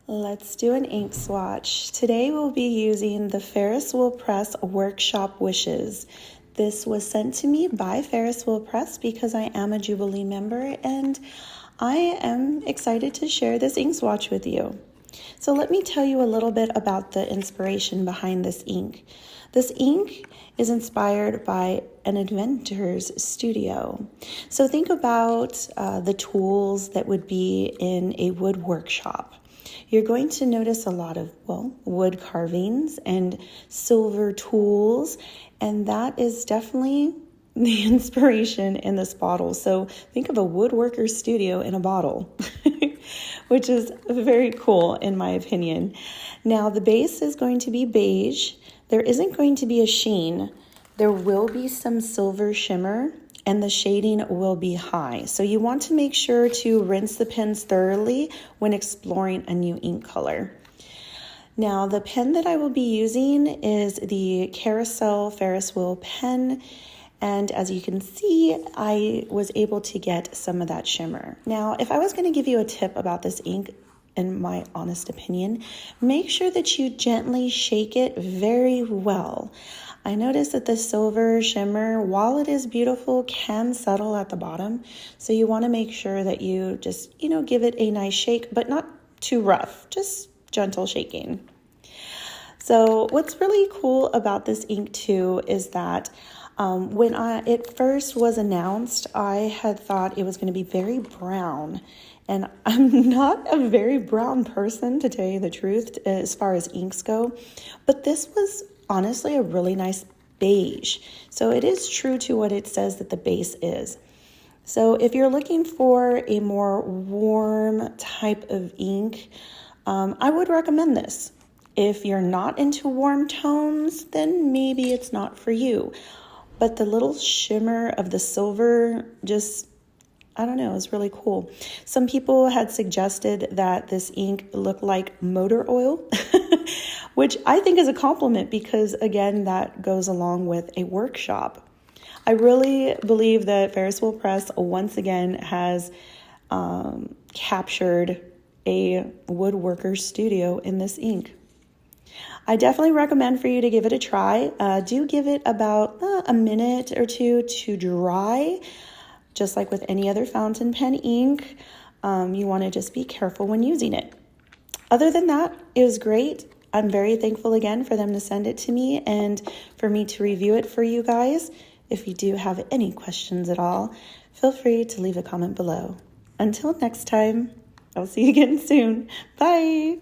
Let's do an ink swatch. Today we'll be using the Ferris Wheel Press Workshop Wishes. This was sent to me by Ferris Wheel Press because I am a Jubilee member and I am excited to share this ink swatch with you. So let me tell you a little bit about the inspiration behind this ink. This ink is inspired by an inventor's studio. So think about the tools that would be in a wood workshop. You're going to notice a lot of, wood carvings and silver tools, and that is definitely the inspiration in this bottle. So think of a woodworker studio in a bottle, which is very cool in my opinion. Now the base is going to be beige. There isn't going to be a sheen. There will be some silver shimmer and the shading will be high. So you want to make sure to rinse the pens thoroughly when exploring a new ink color. Now the pen that I will be using is the Carousel Ferris Wheel pen. And as you can see, I was able to get some of that shimmer. Now, if I was going to give you a tip about this ink, in my honest opinion, make sure that you gently shake it very well. I noticed that the silver shimmer, while it is beautiful, can settle at the bottom. So you want to make sure that you just, give it a nice shake, but not too rough, just gentle shaking. So what's really cool about this ink too is that when it first was announced, I had thought it was going to be very brown. And I'm not a very brown person, to tell you the truth, as far as inks go. But this was honestly a really nice beige. So it is true to what it says that the base is. So if you're looking for a more warm type of ink, I would recommend this. If you're not into warm tones, then maybe it's not for you. But the little shimmer of the silver just, I don't know, it's really cool. Some people had suggested that this ink looked like motor oil, which I think is a compliment because, again, that goes along with a workshop. I really believe that Ferris Wheel Press once again has captured a woodworker studio in this ink. I definitely recommend for you to give it a try. Do give it about a minute or two to dry. Just like with any other fountain pen ink, you want to just be careful when using it. Other than that, it was great. I'm very thankful again for them to send it to me and for me to review it for you guys. If you do have any questions at all, feel free to leave a comment below. Until next time, I'll see you again soon. Bye!